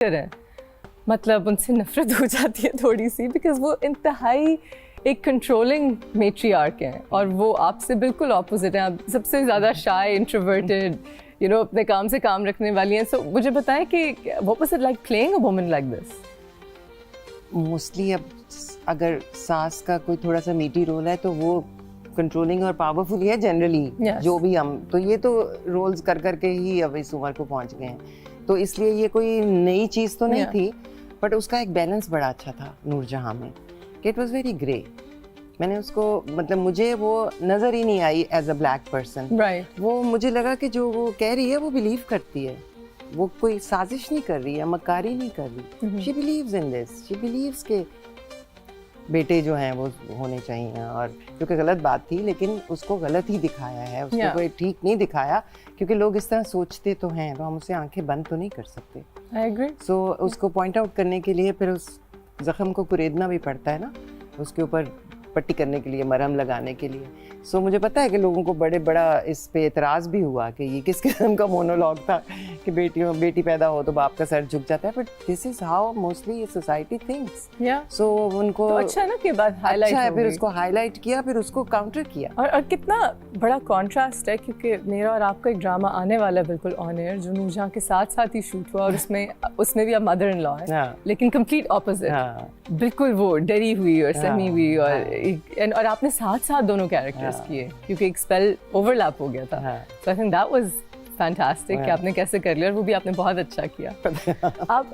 ہے مطلب ان سے نفرت ہو جاتی ہے تھوڑی سی, بیکاز وہ انتہائی ایک کنٹرولنگ میٹری آرک ہیں اور وہ آپ سے بالکل اپوزٹ ہیں. آپ سب سے زیادہ شائے, انٹروورٹیڈ, اپنے کام سے کام رکھنے والی ہیں. سو مجھے بتائیں کہ what was it like playing a woman like this? Mostly اب اگر ساس کا کوئی تھوڑا سا میٹی رول ہے تو وہ کنٹرولنگ اور پاورفل ہی ہے جنرلی. جو بھی ہم تو یہ تو رولز کر کر کے ہی اب اس عمر کو پہنچ گئے ہیں, تو اس لیے یہ کوئی نئی چیز تو نہیں تھی, بٹ اس کا ایک بیلنس بڑا اچھا تھا نور جہاں میں کہ اٹ واز ویری گرے. میں نے اس کو مطلب مجھے وہ نظر ہی نہیں I as a black person. وہ مجھے لگا کہ جو وہ کہہ رہی ہے وہ بلیو کرتی ہے, وہ کوئی سازش نہیں کر رہی ہے, مکاری نہیں کر رہی. شی believes in this, she believes کہ بیٹے جو ہیں وہ ہونے چاہیے, اور کیونکہ غلط بات تھی لیکن اس کو غلط ہی دکھایا ہے, اس کو کوئی ٹھیک نہیں دکھایا, کیونکہ لوگ اس طرح سوچتے تو ہیں تو ہم اسے آنکھیں بند تو نہیں کر سکتے. سو اس کو پوائنٹ آؤٹ کرنے کے لیے پھر اس زخم کو کریدنا بھی پڑتا ہے نا, اس کے اوپر پٹی کرنے کے لیے, مرہم لگانے کے لیے. سو مجھے پتا ہے کہ لوگوں کو بڑا اس پہ اعتراض بھی ہوا کہ یہ کس قسم کا مونولوگ تھا کہ بیٹی پیدا ہو تو باپ کا سر جھک جاتا ہے, but this is how mostly society thinks. So ان کو اچھا نا کہ بات ہائی لائٹ ہے, پھر اس کو ہائی لائٹ کیا, پھر اس کو کاؤنٹر کیا. اور کتنا بڑا کانٹراسٹ ہے, کیونکہ میرا اور آپ کا ایک ڈرامہ آنے والا ہے بالکل آن ایئر جو نور جہاں کے ساتھ ہی شوٹ ہوا, اور اس میں بھی اب مدر ان لا ہے, لیکن کمپلیٹ اپوزٹ, بالکل وہ ڈری ہوئی اور سہمی ہوئی, اور آپ نے ساتھ دونوں کیریکٹرز کیے کیونکہ ایک اسپیل اوور لیپ ہو گیا تھا. So I think that was fantastic کہ آپ نے کیسے کر لیا, اور وہ بھی آپ نے بہت اچھا کیا. آپ